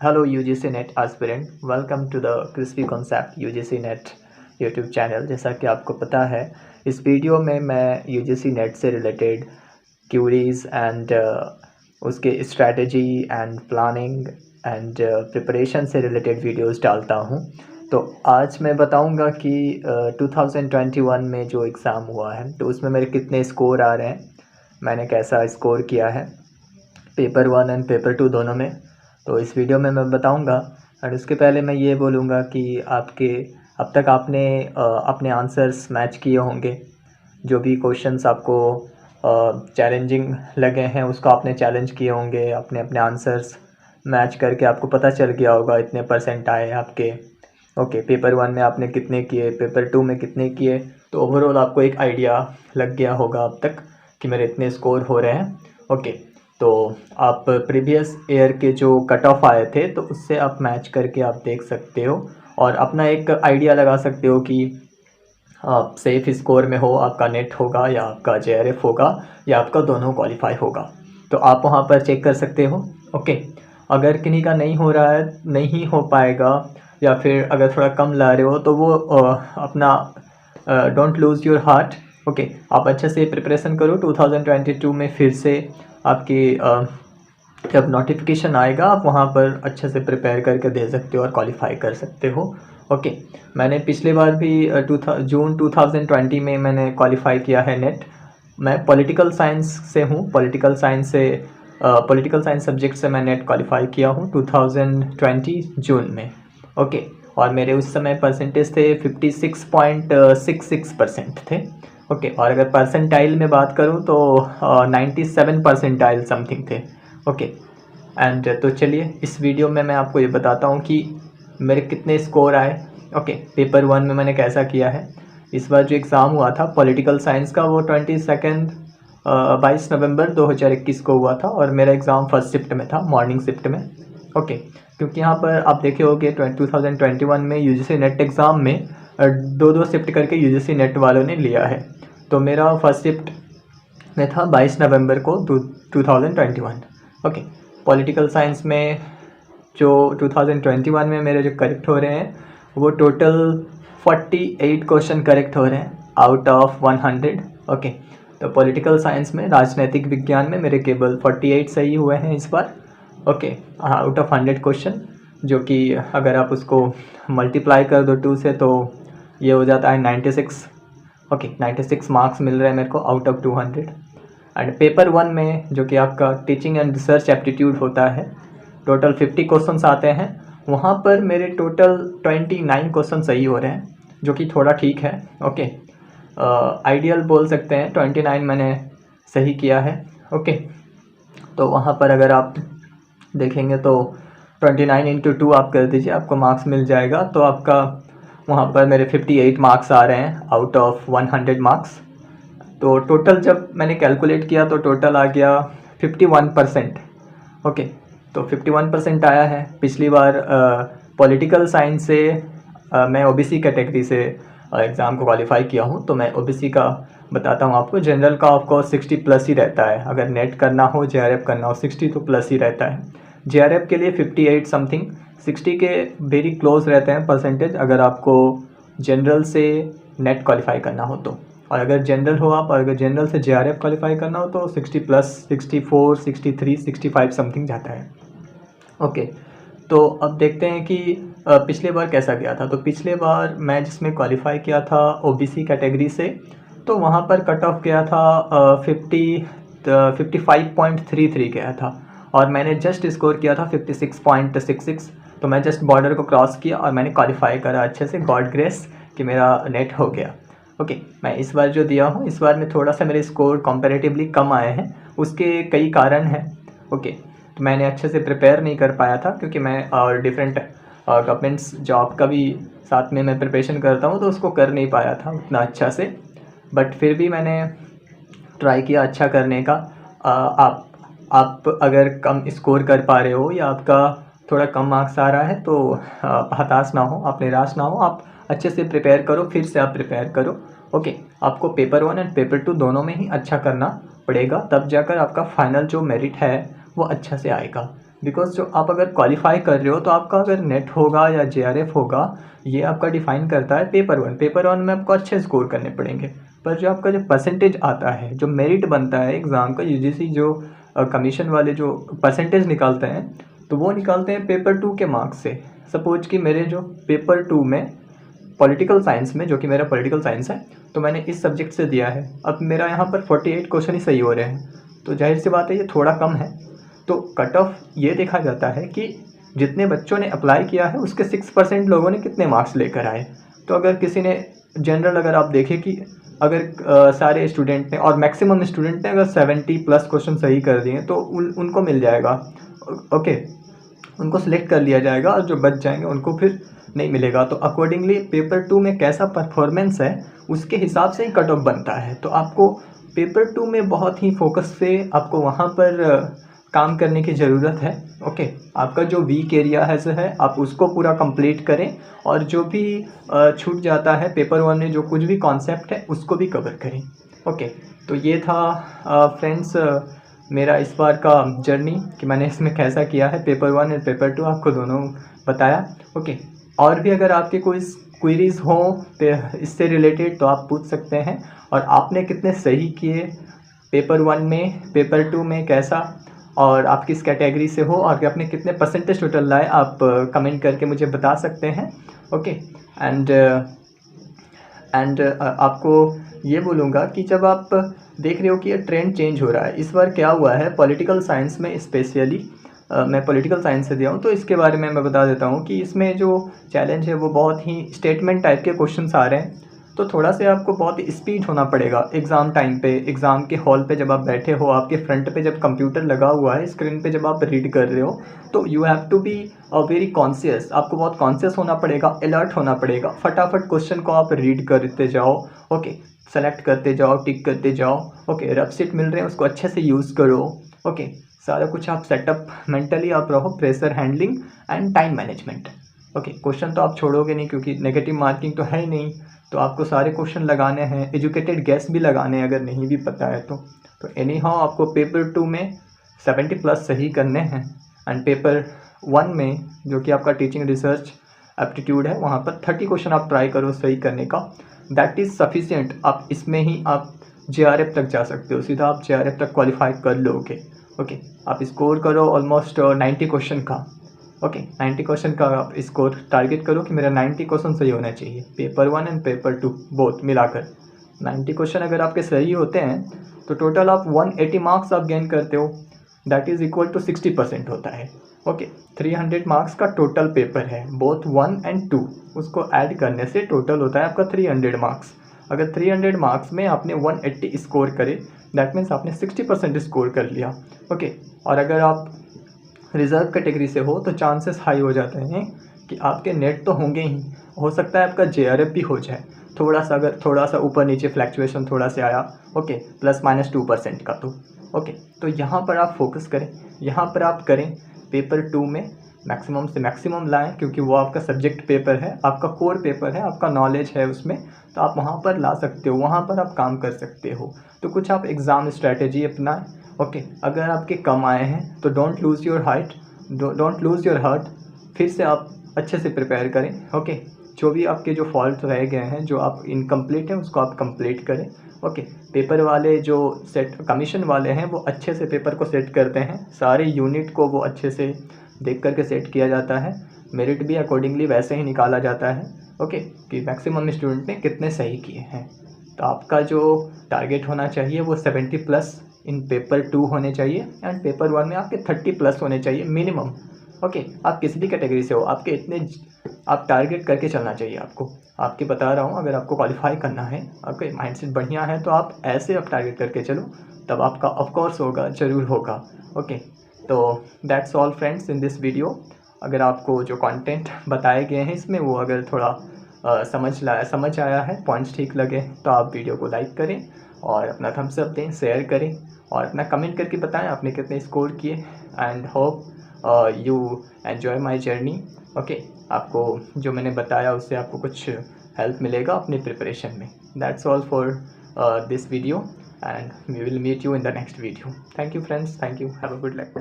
Hello UGC Net aspirant, welcome to the Crispy Concept UGC Net YouTube channel. जैसा कि आपको पता है, इस वीडियो में मैं UGC नेट से रिलेटेड क्यूरीज एंड उसके strategy and planning and preparation से रिलेटेड वीडियोस डालता हूं। तो आज मैं बताऊंगा कि 2021 में जो एग्ज़ाम हुआ है तो उसमें मेरे कितने स्कोर आ रहे हैं, मैंने कैसा स्कोर किया है पेपर 1 एंड पेपर 2 दोनों में। तो इस वीडियो में मैं बताऊंगा। और उसके पहले मैं ये बोलूँगा कि अब तक आपने अपने आंसर्स मैच किए होंगे। जो भी क्वेश्चंस आपको चैलेंजिंग लगे हैं उसको आपने चैलेंज किए होंगे, अपने अपने आंसर्स मैच करके आपको पता चल गया होगा इतने परसेंट आए आपके। ओके, पेपर 1 में आपने कितने किए, पेपर 2 में कितने किए, तो ओवरऑल आपको एक आइडिया लग गया होगा अब तक कि मेरे इतने स्कोर हो रहे हैं। ओके, तो आप प्रीवियस ईयर के जो कट ऑफ आए थे तो उससे आप मैच करके आप देख सकते हो और अपना एक आइडिया लगा सकते हो कि आप सेफ स्कोर में हो, आपका नेट होगा या आपका जेआरएफ होगा या आपका दोनों क्वालिफाई होगा। तो आप वहाँ पर चेक कर सकते हो। ओके, अगर किन्हीं का नहीं हो रहा है, नहीं हो पाएगा या फिर अगर थोड़ा कम ला रहे हो तो वो अपना don't lose your heart. Okay, आप अच्छे से प्रिपरेशन करो। 2022 में फिर से आपकी जब नोटिफिकेशन आएगा आप वहाँ पर अच्छे से प्रिपेयर करके दे सकते हो और क्वालिफाई कर सकते हो। ओके, मैंने पिछली बार भी जून 2020 में मैंने क्वालिफाई किया है नेट। मैं पॉलिटिकल साइंस से हूँ, पॉलिटिकल साइंस सब्जेक्ट से मैं नेट क्वालिफाई किया हूँ 2020 जून में। ओके, और मेरे उस समय परसेंटेज थे 56.66% थे। ओके, और अगर परसेंटाइल में बात करूँ तो 97 परसेंटाइल समथिंग थे। ओके, एंड तो चलिए इस वीडियो में मैं आपको ये बताता हूँ कि मेरे कितने स्कोर आए। ओके, पेपर 1 में मैंने कैसा किया है। इस बार जो एग्ज़ाम हुआ था पॉलिटिकल साइंस का वो 22 नवंबर 2021 को हुआ था और मेरा एग्ज़ाम फर्स्ट शिफ्ट में था, मॉर्निंग शिफ्ट में। ओके, क्योंकि यहाँ पर आप देखे होंगे 2021 में यूजीसी नेट एग्ज़ाम में दो शिफ्ट करके यूजीसी नेट वालों ने लिया है। तो मेरा फर्स्ट शिफ्ट में था 22 नवंबर को 2021। ओके, पॉलिटिकल साइंस में जो 2021 में मेरे जो करेक्ट हो रहे हैं वो टोटल 48 क्वेश्चन करेक्ट हो रहे हैं आउट ऑफ 100। ओके, तो पॉलिटिकल साइंस में, राजनीतिक विज्ञान में मेरे केवल 48 सही हुए हैं इस बार। ओके, आउट ऑफ 100 क्वेश्चन, जो कि अगर आप उसको मल्टीप्लाई कर दो 2 से तो ये हो जाता है 96। ओके, 96 मार्क्स मिल रहे हैं मेरे को आउट ऑफ 200। एंड पेपर 1 में जो कि आपका टीचिंग एंड रिसर्च एप्टीट्यूड होता है, टोटल 50 क्वेश्चंस आते हैं। वहाँ पर मेरे टोटल 29 क्वेश्चन सही हो रहे हैं, जो कि थोड़ा ठीक है। ओके, आइडियल बोल सकते हैं, 29 मैंने सही किया है। ओके, तो वहाँ पर अगर आप देखेंगे तो 29 इंटू 2 आप कर दीजिए, आपको मार्क्स मिल जाएगा। तो आपका वहाँ पर मेरे 58 मार्क्स आ रहे हैं आउट ऑफ 100 मार्क्स। तो टोटल जब मैंने कैलकुलेट किया तो टोटल आ गया 51%। ओके, तो 51% आया है। पिछली बार पॉलिटिकल साइंस से मैं ओबीसी कैटेगरी से एग्ज़ाम को क्वालिफाई किया हूँ, तो मैं ओबीसी का बताता हूँ आपको। जनरल का आपको 60 प्लस ही रहता है, अगर नेट करना हो, जेआरएफ करना हो 60 तो प्लस ही रहता है। जेआरएफ के लिए 58 समथिंग, 60 के वेरी क्लोज रहते हैं परसेंटेज अगर आपको जनरल से नेट क्वालिफाई करना हो तो। और अगर जनरल हो आप, और अगर जनरल से जेआरएफ क्वालिफाई करना हो तो 60 प्लस, 64, 63, 65 समथिंग जाता है। ओके, तो अब देखते हैं कि पिछले बार कैसा गया था। तो पिछले बार मैं जिसमें क्वालिफाई किया था ओबीसी कैटेगरी से, तो वहाँ पर कट ऑफ गया था 55.33 गया था और मैंने जस्ट स्कोर किया था 56.66। तो मैं जस्ट बॉर्डर को क्रॉस किया और मैंने क्वालिफाई करा अच्छे से, गॉड ग्रेस कि मेरा नेट हो गया। ओके, मैं इस बार जो दिया हूँ, इस बार में थोड़ा सा मेरे स्कोर कंपैरेटिवली कम आए हैं। उसके कई कारण हैं। ओके, तो मैंने अच्छे से प्रिपेयर नहीं कर पाया था क्योंकि मैं और डिफरेंट गवर्नमेंट्स जॉब का भी साथ में मैं प्रिपरेशन करता हूँ, तो उसको कर नहीं पाया था उतना अच्छा से। बट फिर भी मैंने ट्राई किया अच्छा करने का। आप अगर कम स्कोर कर पा रहे हो या आपका थोड़ा कम मार्क्स आ रहा है तो आप हताश ना हो, आप निराश ना हो, आप अच्छे से प्रिपेयर करो, फिर से आप प्रिपेयर करो। ओके, आपको पेपर 1 एंड पेपर 2 दोनों में ही अच्छा करना पड़ेगा, तब जाकर आपका फाइनल जो मेरिट है वो अच्छा से आएगा। बिकॉज जो आप अगर क्वालिफाई कर रहे हो तो आपका अगर नेट होगा या JRF होगा, ये आपका डिफाइन करता है पेपर वन में आपको अच्छे स्कोर करने पड़ेंगे। पर जो आपका जो परसेंटेज आता है, जो मेरिट बनता है एग्ज़ाम का, UGC जो कमीशन वाले जो परसेंटेज निकालते हैं, तो वो निकालते हैं पेपर 2 के मार्क्स से। सपोज कि मेरे जो पेपर 2 में पॉलिटिकल साइंस में, जो कि मेरा पॉलिटिकल साइंस है, तो मैंने इस सब्जेक्ट से दिया है, अब मेरा यहाँ पर 48 क्वेश्चन ही सही हो रहे हैं, तो जाहिर सी बात है ये थोड़ा कम है। तो कट ऑफ ये देखा जाता है कि जितने बच्चों ने अप्लाई किया है उसके 6% लोगों ने कितने मार्क्स लेकर आए। तो अगर किसी ने जनरल, अगर आप देखें कि अगर सारे स्टूडेंट ने और मैक्सिमम स्टूडेंट ने अगर 70+ क्वेश्चन सही कर दिए तो उनको मिल जाएगा, ओके, उनको सिलेक्ट कर लिया जाएगा, और जो बच जाएंगे उनको फिर नहीं मिलेगा। तो अकॉर्डिंगली पेपर 2 में कैसा परफॉर्मेंस है उसके हिसाब से ही कट ऑफ बनता है। तो आपको पेपर 2 में बहुत ही फोकस से आपको वहाँ पर काम करने की ज़रूरत है। ओके, आपका जो वीक एरिया है आप उसको पूरा कंप्लीट करें, और जो भी छूट जाता है पेपर 1 में, जो कुछ भी कॉन्सेप्ट है उसको भी कवर करें। ओके, तो ये था फ्रेंड्स मेरा इस बार का जर्नी कि मैंने इसमें कैसा किया है, पेपर 1 और पेपर 2 आपको दोनों बताया। ओके, और भी अगर आपके कोई क्वेरीज़ हों इससे रिलेटेड तो आप पूछ सकते हैं, और आपने कितने सही किए पेपर 1 में, पेपर 2 में कैसा, और आप किस कैटेगरी से हो, और आपने कितने परसेंटेज टोटल लाए, आप कमेंट करके मुझे बता सकते हैं। ओके, एंड आपको ये बोलूँगा कि जब आप देख रहे हो कि ये ट्रेंड चेंज हो रहा है, इस बार क्या हुआ है पॉलिटिकल साइंस में स्पेशली, मैं पॉलिटिकल साइंस से दिया हूँ तो इसके बारे में मैं बता देता हूँ कि इसमें जो चैलेंज है वो बहुत ही स्टेटमेंट टाइप के क्वेश्चंस आ रहे हैं। तो थोड़ा सा आपको बहुत स्पीड होना पड़ेगा एग्ज़ाम टाइम पे, एग्ज़ाम के हॉल पे जब आप बैठे हो, आपके फ्रंट पे जब कंप्यूटर लगा हुआ है, स्क्रीन पे जब आप रीड कर रहे हो, तो you have to be very conscious, आपको बहुत कॉन्शियस होना पड़ेगा, अलर्ट होना पड़ेगा, फटाफट क्वेश्चन को आप रीड करते जाओ। ओके, सेलेक्ट करते जाओ, टिक करते जाओ। ओके, रफ सीट मिल रहे हैं उसको अच्छे से यूज़ करो। ओके, सारा कुछ आप सेटअप मेंटली आप रहो, pressure handling and time management. Okay, question तो आप छोड़ोगे नहीं क्योंकि नेगेटिव मार्किंग तो है ही नहीं, तो आपको सारे क्वेश्चन लगाने हैं, एजुकेटेड गैस भी लगाने हैं अगर नहीं भी पता है तो एनी हाउ आपको पेपर 2 में 70+ सही करने हैं, एंड पेपर 1 में जो कि आपका टीचिंग रिसर्च एप्टीट्यूड है वहाँ पर 30 क्वेश्चन आप ट्राई करो सही करने का, दैट इज़ सफिशिएंट। आप इसमें ही आप JRF तक जा सकते हो, सीधा आप JRF तक क्वालिफाई कर लोगे। ओके, आप स्कोर करो ऑलमोस्ट 90 क्वेश्चन का। ओके, 90 क्वेश्चन का आप स्कोर टारगेट करो कि मेरा 90 क्वेश्चन सही होना चाहिए, पेपर 1 एंड पेपर 2 बोथ मिलाकर 90 क्वेश्चन अगर आपके सही होते हैं तो टोटल आप 180 मार्क्स आप गेन करते हो, दैट इज़ इक्वल टू 60% होता है। ओके, 300 मार्क्स का टोटल पेपर है, बोथ 1 एंड 2, उसको ऐड करने से टोटल होता है आपका 300 मार्क्स। अगर 300 मार्क्स में आपने 180 स्कोर करे, दैट मीन्स आपने 60% स्कोर कर लिया। ओके, और अगर आप रिज़र्व कैटेगरी से हो तो चांसेस हाई हो जाते हैं कि आपके नेट तो होंगे ही, हो सकता है आपका JRF भी हो जाए थोड़ा सा, अगर थोड़ा सा ऊपर नीचे फ्लैक्चुएशन थोड़ा से आया। ओके, ±2% का। तो यहाँ पर आप फोकस करें, यहाँ पर आप करें पेपर 2 में मैक्सिमम से मैक्सिमम लाएं, क्योंकि वो आपका सब्जेक्ट पेपर है, आपका कोर पेपर है, आपका नॉलेज है उसमें, तो आप वहाँ पर ला सकते हो, वहाँ पर आप काम कर सकते हो। तो कुछ आप एग्ज़ाम स्ट्रैटेजी अपनाएं। ओके, अगर आपके कम आए हैं तो डोंट लूज़ योर हार्ट, फिर से आप अच्छे से प्रिपेयर करें। ओके, जो भी आपके जो फॉल्ट रह गए हैं, जो आप इनकम्प्लीट हैं, उसको आप कंप्लीट करें। ओके, पेपर वाले जो सेट कमीशन वाले हैं वो अच्छे से पेपर को सेट करते हैं, सारे यूनिट को वो अच्छे से देख करके सेट किया जाता है, मेरिट भी अकॉर्डिंगली वैसे ही निकाला जाता है। ओके, कि मैक्सिमम स्टूडेंट ने कितने सही किए हैं। तो आपका जो टारगेट होना चाहिए वो 70+ इन पेपर 2 होने चाहिए, एंड पेपर 1 में आपके 30+ होने चाहिए मिनिमम। ओके, आप किसी भी कैटेगरी से हो, आपके इतने आप टारगेट करके चलना चाहिए आपको। आपके बता रहा हूँ, अगर आपको क्वालिफाई करना है, आपका माइंडसेट बढ़िया है, तो आप ऐसे आप टारगेट करके चलो, तब आपका ऑफकोर्स होगा, ज़रूर होगा। ओके, तो that's all friends in this video. अगर आपको जो कंटेंट बताए गए हैं इसमें वो अगर थोड़ा समझ आया है, पॉइंट्स ठीक लगे, तो आप वीडियो को लाइक करें और अपना थम्स अप दें, शेयर करें, और अपना कमेंट करके बताएं आपने कितने स्कोर किए, and hope you enjoy my journey. Okay, आपको जो मैंने बताया उससे आपको कुछ हेल्प मिलेगा अपनी प्रिपरेशन में। That's all for this video, and we will meet you in the next video. Thank you friends, thank you, have a good life.